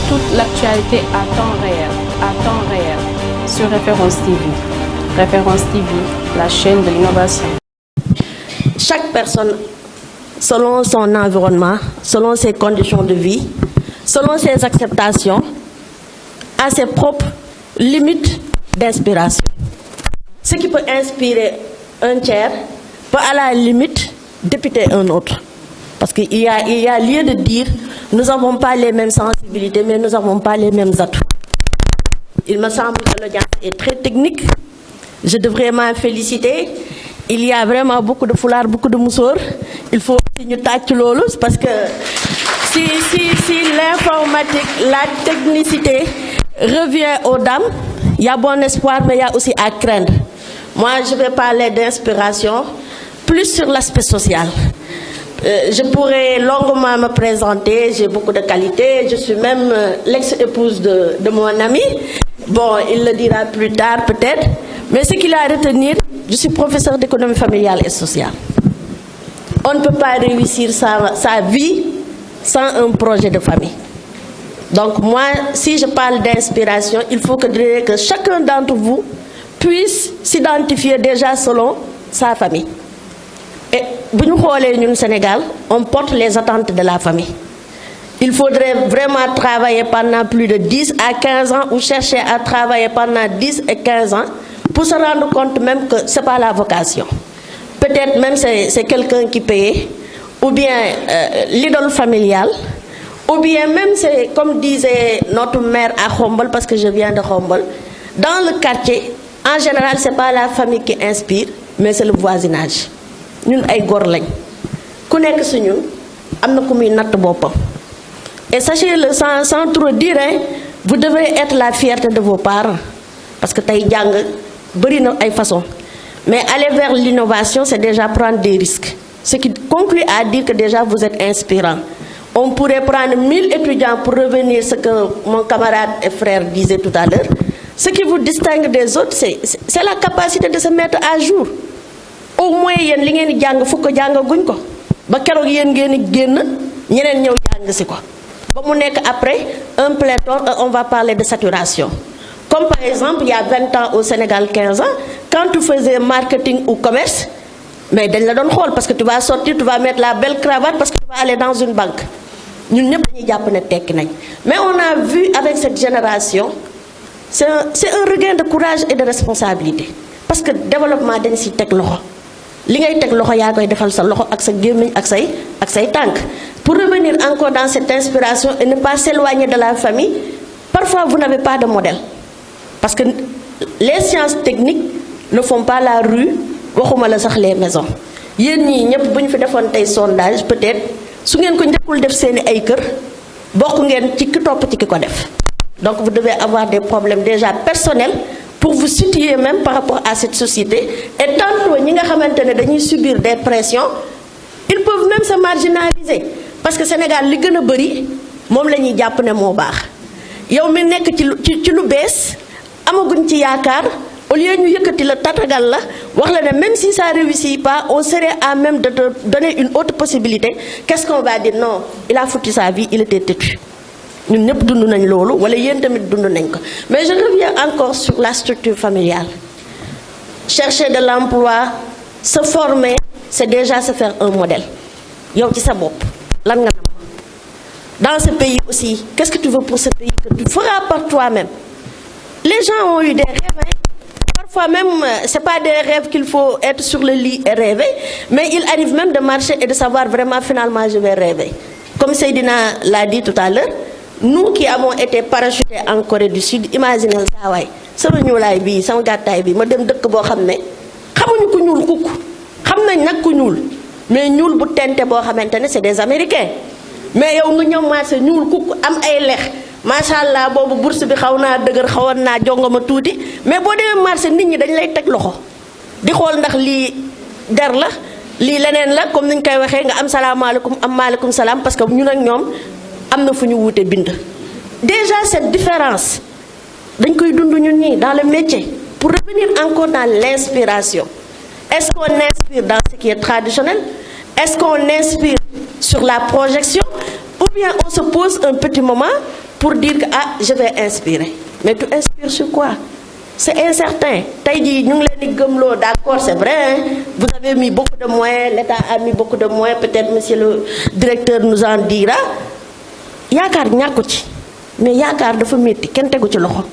toute l'actualité à temps réel, sur Référence TV. Référence TV, la chaîne de l'innovation. Chaque personne, selon son environnement, selon ses conditions de vie, selon ses acceptations, a ses propres limites d'inspiration. Ce qui peut inspirer un tiers peut à la limite dépiter un autre. Parce qu'il y a lieu de dire, nous n'avons pas les mêmes sensibilités, mais nous n'avons pas les mêmes atouts. Il me semble que l'audience est très technique. Je devrais m'en féliciter. Il y a vraiment beaucoup de foulards, beaucoup de moussours. Il faut aussi nous tâcher l'eau, parce que si l'informatique, la technicité revient aux dames, il y a bon espoir, mais il y a aussi à craindre. Moi, je vais parler d'inspiration, plus sur l'aspect social. Je pourrais longuement me présenter, j'ai beaucoup de qualités, je suis même l'ex-épouse de mon ami. Bon, il le dira plus tard peut-être, mais ce qu'il a à retenir, je suis professeur d'économie familiale et sociale. On ne peut pas réussir sa vie sans un projet de famille. Donc moi, si je parle d'inspiration, il faut que chacun d'entre vous puisse s'identifier déjà selon sa famille. Et nous, au Sénégal, on porte les attentes de la famille. Il faudrait vraiment travailler pendant plus de 10 à 15 ans ou chercher à travailler pendant 10 et 15 ans pour se rendre compte même que ce n'est pas la vocation. Peut-être même c'est quelqu'un qui paye, ou bien l'idole familiale, ou bien même c'est comme disait notre mère à Khombol, parce que je viens de Khombol, dans le quartier, en général, ce n'est pas la famille qui inspire, mais c'est le voisinage. Nous ay gor lañ ku nekk ci ñun amna ku muy natt boppam. Et sachez-le sans trop dire, vous devez être la fierté de vos parents, parce que tay jang bari na ay façon. Mais aller vers l'innovation, c'est déjà prendre des risques. Ce qui conclut à dire que déjà vous êtes inspirant. On pourrait prendre 1000 étudiants pour revenir à ce que mon camarade et frère disait tout à l'heure. Ce qui vous distingue des autres, c'est la capacité de se mettre à jour. Au moins yéen li ngeen di jàng fukk jàngaguñ ko ba keroog yéen ngeen di génn ñeneen ñëw jàng si ko ba mu nekk après un pléthore, on va parler de saturation. Comme par exemple il y a 20 ans au Sénégal, 15 ans, quand tu faisais marketing ou commerce, mais dañ la doon xool parce que tu vas sortir, tu vas mettre la belle cravate parce que tu vas aller dans une banque. Ñun ñëpp dañuy jàpp ne tekki nañ. Mais on a vu avec cette génération, c'est un regain de courage et de responsabilité, parce que développement dañ si teg loxo. Li ngay tek loxo yaa koy defal sa loxo ak sa gémmiñ ak say tànk. Pour revenir encore dans cette inspiration et ne pas s'éloigner de la famille, parfois vous n'avez pas de modèle, parce que les sciences techniques ne font pas la rue, waxuma la sax les maisons. Yéen ñii ñëpp bu ñu fi defoon tey sondage, peut-être su ngeen ko njëkkul def seeni ay kër bokk ngeen ci ki topp ci ki ko def. Donc vous devez avoir des problèmes déjà personnels pour vous situer même par rapport à cette société. Et tantôt, ñi nga xamantene dañuy subir des pressions, ils peuvent même se marginaliser. Parce que Sénégal li gëna bëri moom la ñuy jàpp ne moo baax. Yow mi nekk ci lu bees amaguñ ci yaakaar, au lieu ñu yëkkati la tatagal la wax la ne même si ça réussit pas, on serait à même de te donner une autre possibilité. Qu'est-ce qu'on va dire? Non, il a foutu sa vie, il était têtu. Ñun ñëpp dund nañ loolu wala yéen tamit dund nañ ko. Mais je reviens encore sur la structure familiale. Chercher de l'emploi, se former, c'est déjà se faire un modèle. Yow ci sa bopp lan nga nam. Dans ce pays aussi, qu'est-ce que tu veux pour ce pays que tu feras par toi-même? Les gens ont eu des rêves. Parfois même, c'est pas des rêves qu'il faut être sur le lit et rêver, mais il arrive même de marcher et de savoir vraiment finalement je vais rêver. Comme Seydina l'a dit tout à l'heure, nous qui avons été parachutés en Corée du Sud, imaginez ça waay sama ñuulaay bii sama gàttaay bi ma dem dëkk boo xam ne xamuñu ku ñuul kukk xam nañ nag ku ñuul mais ñuul bu tente boo xamante ne c'est des Américains. Mais yow nga ñëw marché ñuul kukk am ay lex macha allah boobu bourse bi xaw naa dëgër xawoon naa jongama tuuti, mais boo demee marché nit ñi dañ lay teg loxo di xool ndax lii der la lii leneen la, comme niñ koy waxee nga am salaamaaleykum am maaleykum salaam, parce que ñun ak ñoom am na fu ñu wuute bind. Déjà cette différence dañ koy dund ñun ñi dans le métier. Pour revenir encore dans l'inspiration, est-ce qu'on inspire dans ce qui est traditionnel? Est-ce qu'on inspire sur la projection? Ou bien on se pose un petit moment pour dire que ah je vais inspirer mais tu inspires sur quoi? C'est incertain. Tey jii ñu ngi leen di gëmloo d'accord c'est vrai hein? Vous avez mis beaucoup de moyens, l'État a mis beaucoup de moyens, peut-être monsieur le directeur nous en dira. Yaakaar ñàkku ci mais yaakaar dafa métti kenn tegu ci loxo.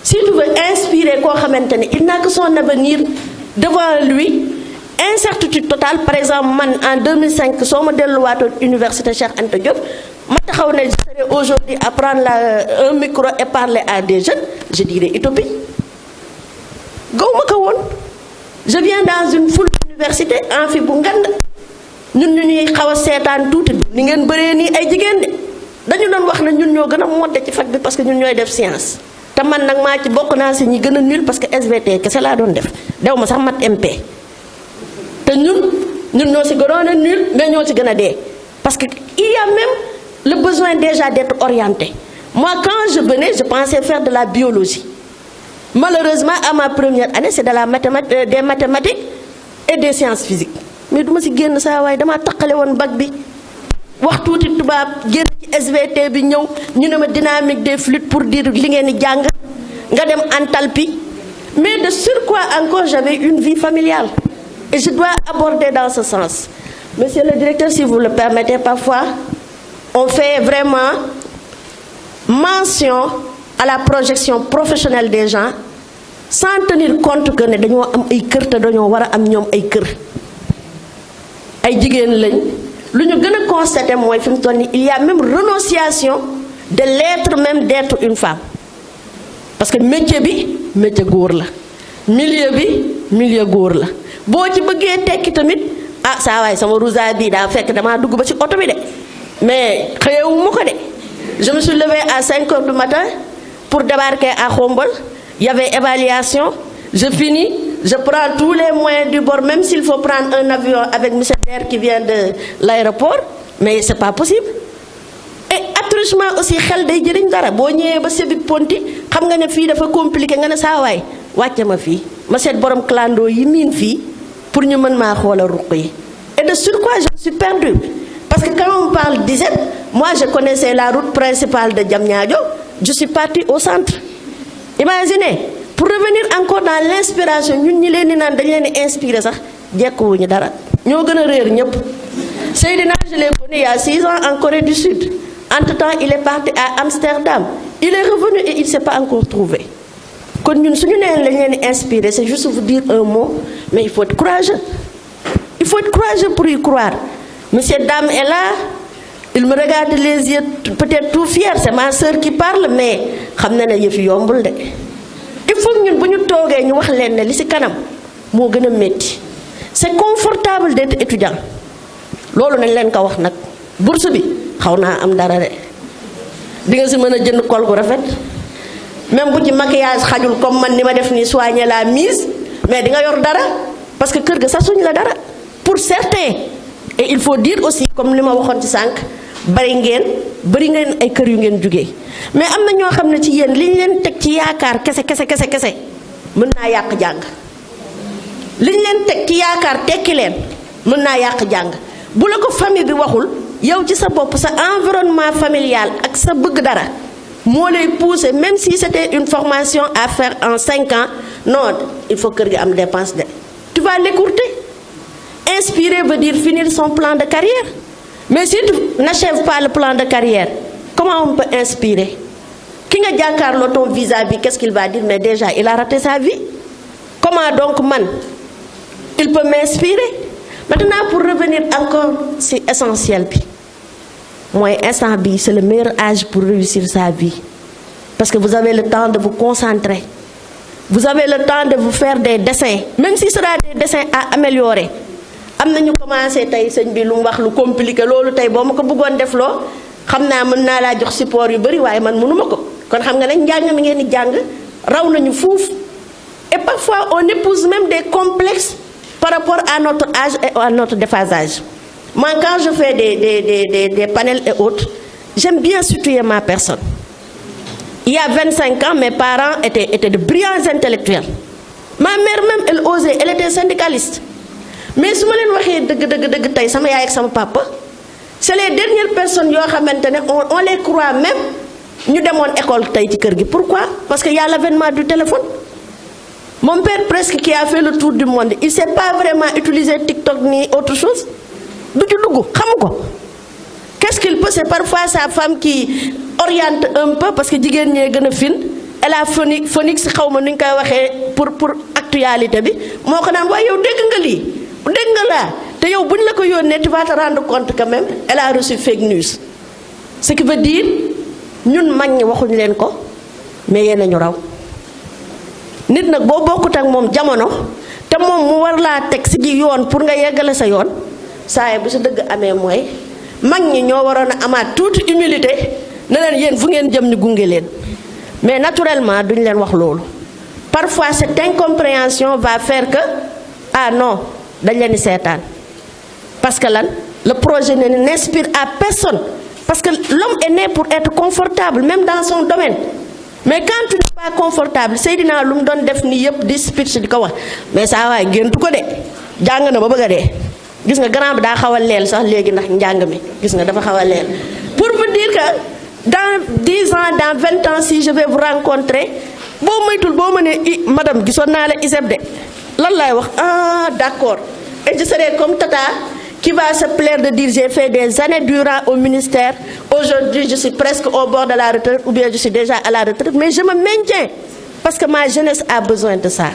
Si tu veux inspirer koo xamante ne il n'a que son avenir devant lui, incertitude totale. Par exemple man en 2005 soo ma delluwaatoon université Cheikh Anta Diop ma taxaw ne je serais aujourd'hui à prendre un micro et parler à des jeunes, je dirais utopie. gawma ko woon. Je viens dans une foule d'université amphi bu ngand ñun ñu ñuy xaw a seetaan tuuti ni ngeen bëree nii ay jigéen de dañu doon wax ne ñun ñoo gën a modde ci fac bi parce que ñun ñooy def science. te man nag maa ci bokk naa si ñi gën a nul parce que SVT kese laa doon def dew ma sax mat MP te ñun ñoo si gënoon a nul mais ñoo ci gën a dee parce que il y a même le besoin déjà d'être orienté. Moi quand je venais je pensais faire de la biologie. Malheureusement à ma première année c'est de la des mathématiques et des sciences physiques mais duma si génn saa waaye damaa taqale woon bac bi wax tuuti tubaab génn ci SVT bi ñëw ñu ne ma dynamique des fluides pour dire li ngeen di jàng nga dem enthalpie mais de surcroît encore j'avais une vie familiale et je dois aborder dans ce sens. Monsieur le directeur, si vous le permettez, parfois on fait vraiment mention à la projection professionnelle des gens sans tenir compte que ne dañoo am ay kër te dañoo war a am ñoom ay kër ay jigéen lañ. Lu ñu gën a constaté mooy fi mu toll nii il y a même renonciation de l'être même d'être une femme parce que métier bi métier góor la milieu bi milieu góor la boo ci bëggee tekki tamit ah saa waay sama rousa bi daa fekk damaa dugg ba ci oto bi de mais xëyewu ma ko de. Je me suis levée à 5 heures du matin pour débarquer à Khombole. Il y avait évaluation. Je finis, je prends tous les moyens du bord, même s'il faut prendre un avion avec M. Der qui vient de l'aéroport, mais c'est pas possible. Et attouchement aussi, xel day jëriñ dara boo ñëwee ba Sébi Ponti xam nga ne fii dafa compliqué nga ne saa waay wàcce ma fii ma seet borom clando yi miin fii pour ñu mën maa xoolal ruq yi. Et de surcroît je me suis perdue parce que quand on parle d'ISEP, moi je connaissais la route principale de Diamniadio, je suis partie au centre. Imaginez, pour revenir encore dans l'inspiration, ñun ñi leen di naan dañ leen di inspirer sax jekkuwuñu dara ñoo gën a réer ñëpp. Seydina je l'ai connu il y a 6 ans en Corée du Sud. Entre-temps il est parti à Amsterdam. Il est revenu et il ne s'est pas encore trouvé. Kon ñun suñu neen lañ leen di inspirer, c'est juste vous dire un mot, mais il faut être courageux. Il faut être courageux pour y croire. Monsieur Dame est là, il me regarde les yeux peut-être tout fier, c'est ma sœur qui parle, mais xam na ne yëf yombul de. Il faut ñun bu ñu toogee ñu wax leen ne li ci kanam moo gën a métti. C'est confortable d'être étudiant. Loolu nañ leen ko wax nag. Bourse bi xaw naa am dara de. Di nga ci mën a jënd col gu rafet. Même bu ci maquillage xajul comme man ni ma def nii soigner la mise, mais di nga yor dara parce que kër ga sa suñ la dara. Pour certains. Et il faut dire aussi comme li ma waxoon ci sànq bari ngeen ay kër yu ngeen jugee mais am na ñoo xam ne ci yéen li ñu leen teg ci yaakaar kese mën naa yàq jàng li ñu leen teg ci yaakaar tekki leen mën naa yàq jàng bu la ko famille bi waxul yow ci sa bopp sa environnement familial ak sa bëgg dara moo lay pousser même si c'était une formation à faire en 5 ans non il faut kër gi am dépense de tu vas l'écourter. Inspirer veut dire finir son plan de carrière. Mais si tu n'achèves pas le plan de carrière, comment on peut inspirer? Qui nga jàkkaarloo ton vis-à-vis, qu'est-ce qu'il va dire? Mais déjà, il a raté sa vie. Comment donc man, il peut m'inspirer? Maintenant, pour revenir encore, c'est essentiel. Moi, instant bi, c'est le meilleur âge pour réussir sa vie. Parce que vous avez le temps de vous concentrer. Vous avez le temps de vous faire des dessins. Même si ce sera des dessins à améliorer. Am na ñu commencé tey sëñ bi lu mu wax lu compliqué loolu tey boo ma ko bëggoon def loo xam naa mën naa laa jox support yu bari waaye man mënuma ko kon xam nga ne njàng mi ngeen di jàng raw nañu fuuf et parfois on épouse même des complexes par rapport à notre âge et à notre déphasage. Moi quand je fais des panels et autres j'aime bien situer ma personne. Il y a 25 ans mes parents étaient de brillants intellectuels. Ma mère même elle osait, elle était syndicaliste. Mais su ma leen waxee dëgg tey sama yaay ak sama papa c'est les dernières personnes yoo xamante ne on les croit même ñu demoon école tey ci kër gi. Pourquoi? Parce qu'il y a l'avènement du téléphone. Mon père presque qui a fait le tour du monde, il ne sait pas vraiment utiliser TikTok ni autre chose. Qu'est-ce qu'il peut? C'est parfois sa femme qui oriente un peu parce que jigéen ñee gën a fin. Elle a Phoenix xaw ma nu ñu koy waxee pour actualité bi moo ko naan waaye yow dégg nga lii dégg nga laa te yow buñ la ko yónnee tu vas te rendre compte quand même elle a reçu fake news. Ce qui veut dire ñun mag ñi waxuñ leen ko mais yéen a ñu raw nit nag boo bokkut ak moom jamono te moom mu war laa teg si ji yoon pour nga yeggale sa yoon saa bu si dëgg amee mooy mag ñi ñoo waroon a amaat toute humilité ne leen yéen fu ngeen jëm ñu gunge leen. Mais naturellement, duñ leen wax loolu. Parfois, cette incompréhension va faire que, ah non, dañ leen di seetaan. Parce que lan, le projet n'inspire à personne. Parce que l'homme est né pour être confortable, même dans son domaine. Mais quand tu n'es pas confortable, Seydina lu mu doon def ni yëpp di speech di ko wax mais saa waay géntu ko de jàng na ba bëgg a dee. Gis nga grand bi daa xaw a leel sax léegi ndax njàng mi gis nga dafa xaw a leel. Pour vous dire que dans 10 ans, dans 20 ans, si je vais vous rencontrer, madame, ah, d'accord. Et je serai comme Tata qui va se plaire de dire j'ai fait des années durant au ministère. Aujourd'hui, je suis presque au bord de la retraite ou bien je suis déjà à la retraite. Mais je me maintiens parce que ma jeunesse a besoin de ça.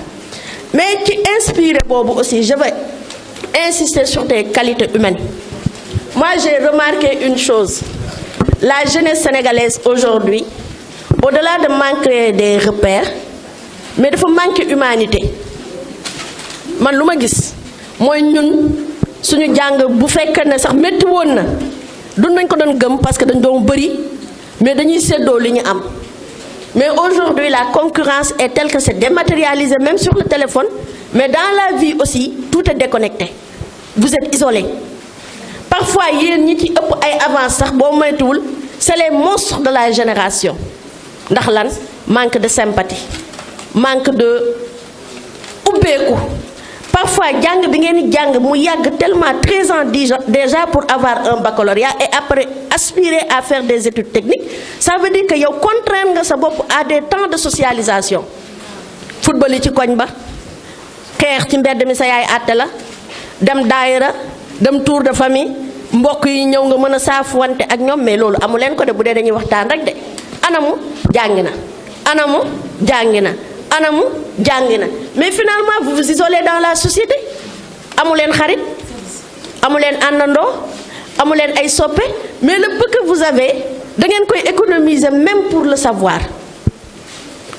Mais qui inspire Bobo aussi, je vais insister sur tes qualités humaines. Moi, j'ai remarqué une chose. La jeunesse sénégalaise aujourd'hui, au-delà de manquer des repères, mais il faut manquer d'humanité. Man luma gis moy ñun suñu jang bu fekk ne sax metti won na duñ nañ ko doon gëm parce que dañ doon bëri mais dañuy séddo li ñu am. Mais aujourd'hui la concurrence est telle que c'est dématérialisé même sur le téléphone, mais dans la vie aussi tout est déconnecté. Vous êtes isolés. Parfois, c'est les monstres de la génération. Manque de sympathie, manque de ubbeeku. Parfois, tellement 13 ans déjà pour avoir un baccalauréat et après aspirer à faire des études techniques, ça veut dire que vous contraignez à des temps de socialisation. Football ci koñ ba, xeex ci mbedd mi sa yaay àtte la, dem daayira, dem tour de famille, mbokk yi ñëw nga mën a saafwante ak ñoom mais loolu amu leen ko de bu dee dañuy waxtaan rek de anamu jàngi na anamu jàngi na anamu jàngi na mais finalement vous vous isolez dans la société amu leen xarit amu leen àndandoo amu leen ay soppe mais le peu que vous avez da ngeen koy économiser même pour le savoir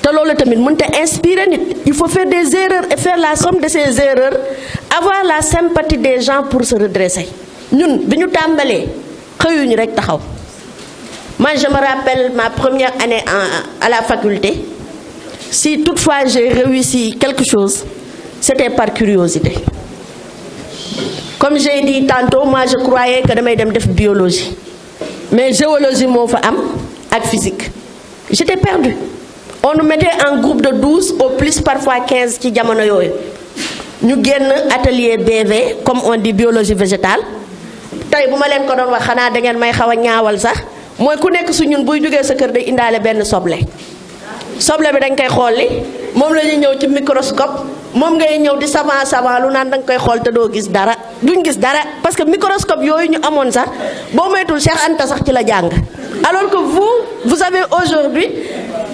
te loolu tamit mënta inspirer nit il faut faire des erreurs et faire la somme de ces erreurs avoir la sympathie des gens pour se redresser. Ñun biñu tambalé xeyuñu rek taxaw. Moi je me rappelle ma première année à la faculté. Si toutefois j'ai réussi quelque chose, c'était par curiosité. Comme j'ai dit tantôt, moi je croyais que damay dem def biologie. Mais géologie mo fa am ak physique. J'étais perdu. On nous mettait en groupe de 12 au plus parfois 15 ci jamono yoy. Ñu génn atelier BV comme on dit biologie végétale. Tay buma len ko don wax xana da ngeen may xawa ñaawal sax moy ku nekk su ñun buy joggé sa kër day indalé ben soble bi dañ koy xolli mom lañuy ñëw ci microscope mom ngay ñëw di savant lu naan dang koy xol te do gis dara duñ gis dara parce que microscope yoyu ñu amone sax bo maytul Cheikh Anta sax ci la jang alors que vous avez aujourd'hui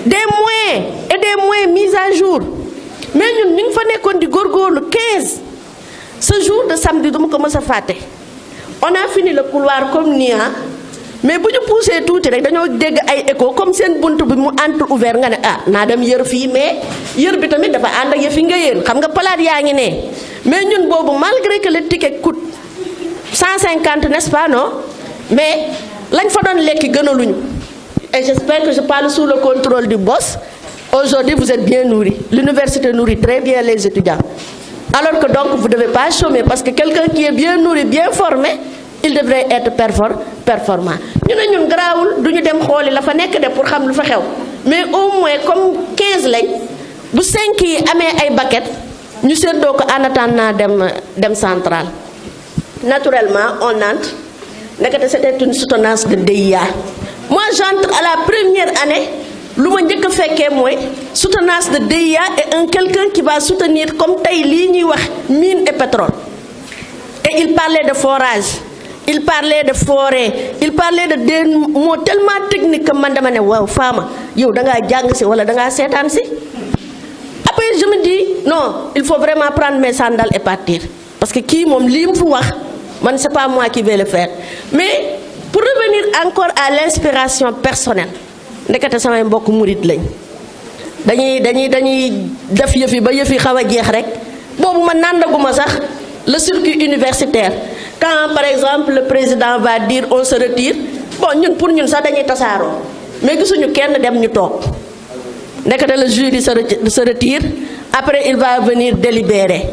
des moyens et des moyens mis à jour mais ñun ñu fa nekkon di gorgorlu 15 ce jour de samedi duma ko mësa faté. On a fini le couloir comme Nia, mais si nous poussons tout, nous avons des échos comme si nous avons entre ouvert. Nous avons des filles, mais nous avons des filles. Nous avons des mais nous, malgré que le ticket coûte 150, n'est-ce pas, non? Mais là, il faut donner les qui gagnent. Et j'espère que je parle sous le contrôle du boss. Aujourd'hui, vous êtes bien nourris. L'université nourrit très bien les étudiants. Alors que donc vous ne devez pas chômer parce que quelqu'un qui est bien nourri, bien formé, il devrait être performant. Nous ne grawul duñu dem xoli la fa nek de pour xam lu fa xew. Mais au moins comme 15 lañ bu 5 yi amé ay baquet ñu séddo ko en attendant dem central. Naturellement, on entre. C'était une soutenance de DIA. Moi, j'entre à la première année, fekkee mooy soutenance de DIA et un quelqu'un qui va soutenir comme tey lii ñuy wax mine et pétrole. Et il parlait de forage, il parlait de forêt, il parlait de des mots tellement techniques que man dama ne waaw Fama yow da ngaa jàng si wala da ngaa seetaan si. Après je me dis non, il faut vraiment prendre mes sandales et partir parce que kii moom lii mu fi wax man c'est pas moi qui vais le faire. Mais pour revenir encore à l'inspiration personnelle ndekete samay mbokk murit lañ dañuy def yëfi ba yëfi xaw a jeex rek boobu ma nàndaguma sax le circuit universitaire quand par exemple le président va dire on se retire bon ñun pour ñun sax dañuy tasaaroo mais gisuñu kenn dem ñu toog ndekete le jury se retire après il va venir délibérer.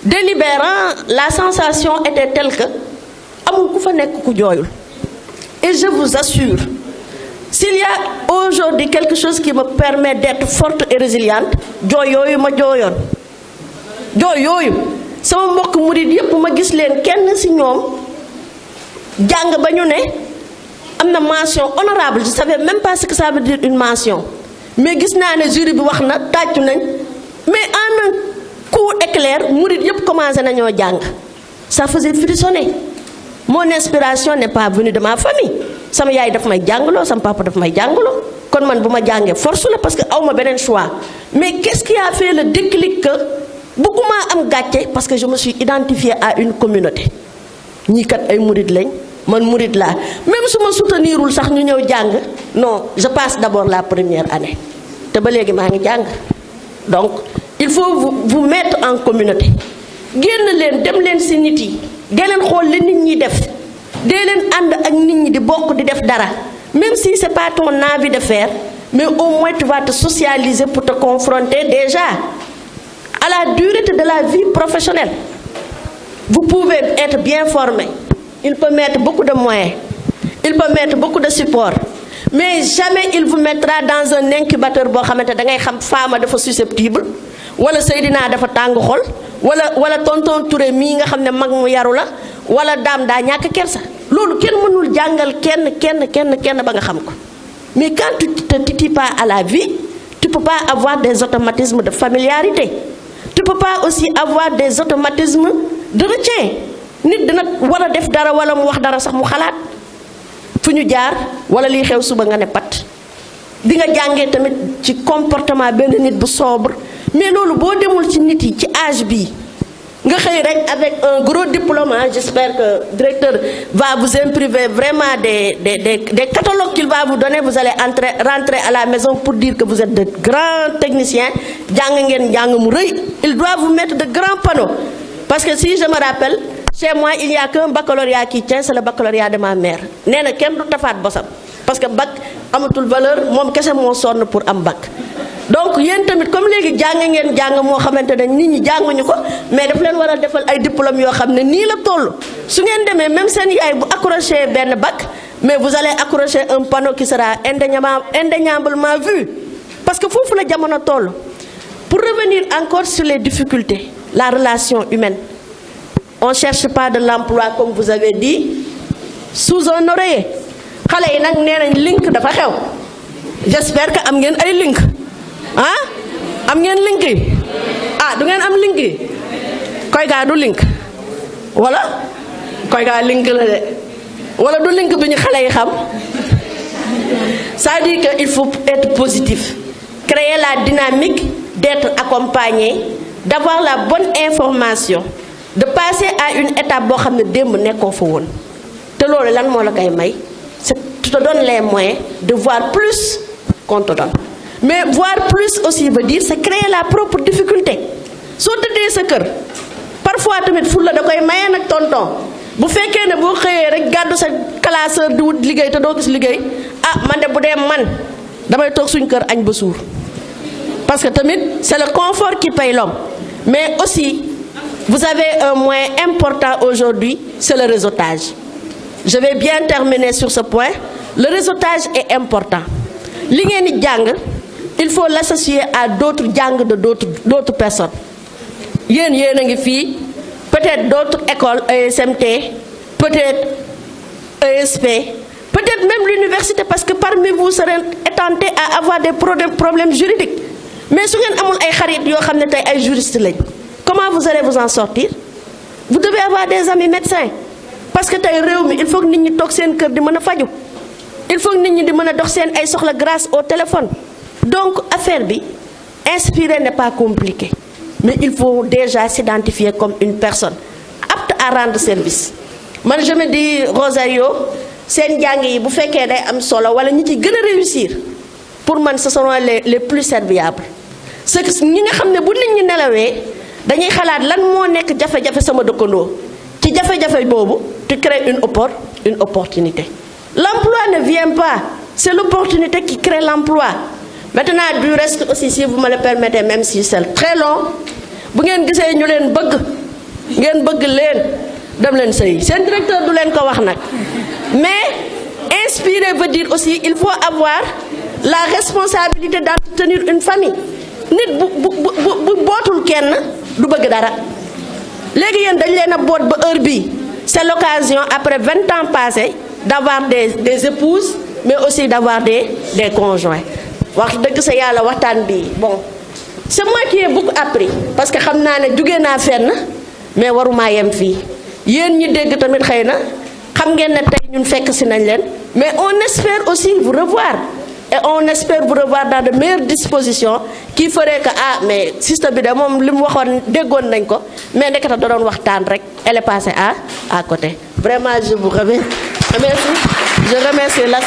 Délibérant, la sensation était telle que amul ku fa nekk ku jooyul. Et je vous assure, s'il y a aujourd'hui quelque chose qui me permet d'être forte et résiliente, jooy yooyu ma jooyoon jooy yooyu sama mbokk murid yépp ma gis leen kenn ci ñoom jàng ba ñu ne am na mention honorable. Je savais même pas ce que ça veut dire une mention, mais gis naa ne jury bi wax na tàccu nañ, mais en un coup éclair murid yépp commencé nañoo jàng. Ça faisait frissonner. Mon inspiration n'est pas venue de ma famille. Sama yaay daf may jàngaloo, sama papa daf may jàngaloo, kon man bu ma jàngee force la parce que awma beneen choix. Mais qu'est-ce qui a fait le déclic que bëgguma am gàcce parce que je me suis identifiée à une communauté. ñii kat ay murid lañ, man murid laa. Même su ma soutenirul sax ñu ñëw jàng, non, je passe d'abord la première année. Te ba léegi maa ngi jàng. Donc, il faut vous mettre en communauté. Génn leen dem leen ci nit yi. Dee leen xool li nit ñi def. Dee leen ànd ak nit ñi di bokk di def dara. Même si c'est pas ton envie de faire, mais au moins tu vas te socialiser pour te confronter déjà à la dureté de la vie professionnelle. Vous pouvez être bien formé. Il peut mettre beaucoup de moyens. Il peut mettre beaucoup de support. Mais jamais il vous mettra dans un incubateur boo xamante da ngay xam Fama dafa susceptible wala Seydina dafa tàng xol wala tonton Touré mii nga xam ne mag mu yaru la wala daam daa ñàkk kersa. Loolu kenn mënul jàngal kenn ba nga xam ko. Mais quand tu te tities pas à la vie, tu peux pas avoir des automatismes de familiarité. Tu peux pas aussi avoir des automatismes de retien. Nit dina war a def dara wala mu wax dara sax mu xalaat fu ñu jaar wala lii xew suba nga ne pat. Di nga jàngee tamit ci comportement benn nit bu sobre, mais loolu boo demul ci nit yi ci âge bii nga xëy rek avec un gros diplôme. J'espère que le directeur va vous imprimer vraiment des catalogues qu'il va vous donner. Vous allez rentrer à la maison pour dire que vous êtes de grands techniciens. Il doit vous mettre de grands panneaux. Parce que si je me rappelle, chez moi, il n'y a qu'un baccalauréat qui tient, c'est le baccalauréat de ma mère. Néna kenn du tafaat bosam parce que bac amatul valeur, moom kese moo sonn pour am bac. Donc yéen tamit comme léegi jàng ngeen jàng moo xamante ne nit ñi jànguñu ko, mais daf leen war a defal ay diplômes yoo xam ne nii la toll. Su ngeen demee même seen yaay bu accroché benn bac, mais vous allez accrocher un panneau qui sera indéniablement vu. Parce que foofu la jamono toll. Pour revenir encore sur les difficultés, la relation humaine. On ne cherche pas de l'emploi comme vous avez dit sous un oreiller. Xale yi nag nee nañ link dafa xew. J'espère que am ngeen ay link. Am ngeen link yi? Du ngeen am link yi? Koy gaa du link. Wala? Koy gaa link la de. Wala du link bi ñu xale yi xam? Ça dit qu'il faut être positif. Créer la dynamique d'être accompagné, d'avoir la bonne information, de passer à une étape boo xam ne démb nekkoo fa woon. Te loolu lan moo la koy may? Tu te donnes les moyens de voir plus qu'on te donne. Mais voir plus aussi veut dire c'est créer la propre difficulté. Soo tëddee sa kër parfois tamit fulla da koy maye nag tonton bu fekkee ne boo xëyee rek gàddu sa classeur di wut liggéey te doo gis liggéey man de bu dee man damay toog suñ kër añ ba suur. Parce que tamit c'est le confort qui paye l'homme. Mais aussi vous avez un moyen important aujourd'hui, c'est le réseautage. Je vais bien terminer sur ce point. Le réseautage est important. Li ngeen di jàng, il faut l'associer à d'autres jàng de d'autres personnes. Yéen a ngi fii, peut-être d'autres écoles, ESMT, peut-être ESP, peut-être même l'université, parce que parmi vous serez tenté à avoir des problèmes juridiques. Mais si vous avez des xarit yoo xam ne tey ay juristes lañ, comment vous allez vous en sortir? Vous devez avoir des amis médecins. Parce que tey réew mi il faut que nit ñi toog seen kër di mën a faju. Il faut que nit ñi di mën a dox seen ay soxla grâce au téléphone. Donc affaire bi, inspirer n'est pas compliqué. Mais il faut déjà s'identifier comme une personne apte à rendre service. Man je me dis Rosario, seen jàng yi bu fekkee day am solo wala ñi ci gën a réussir, pour man ce seront les plus serviables. Ce que ñi nga xam ne bu nit ñi nelawee dañuy xalaat lan moo nekk jafe-jafe sama dëkkandoo. Ci jafe-jafe boobu tu crées une opportunité. L'emploi ne vient pas, c'est l'opportunité qui crée l'emploi. Maintenant du reste aussi, si vous me le permettez, même si c'est très long, bu ngeen gisee ñu leen bëgg ngeen bëgg leen dem leen sëy seen directeur du leen ko wax nag. Mais inspirer veut dire aussi il faut avoir la responsabilité d'entretenir une famille. Nit bu bootul kenn du bëgg dara. Léegi yéen dañ leen a boot ba heure bii, c'est l'occasion après 20 ans passés d'avoir des épouses, mais aussi d'avoir des conjoints. Wax dëgg sa yàlla waxtaan bi bon, c'est moi qui ai beaucoup appris parce que xam naa ne jugee naa fenn mais waruma yem fii. Yéen ñi dégg tamit xëy na xam ngeen ne tey ñun fekk si nañ leen, mais on espère aussi vous revoir. Et on espère vous revoir dans de meilleures dispositions qui ferait que mais système bi de moom li mu waxoon déggoon nañ ko mais nekkata da doon waxtaan rek elle est passée à côté. Vraiment je vous remercie. Je remercie l'assistance.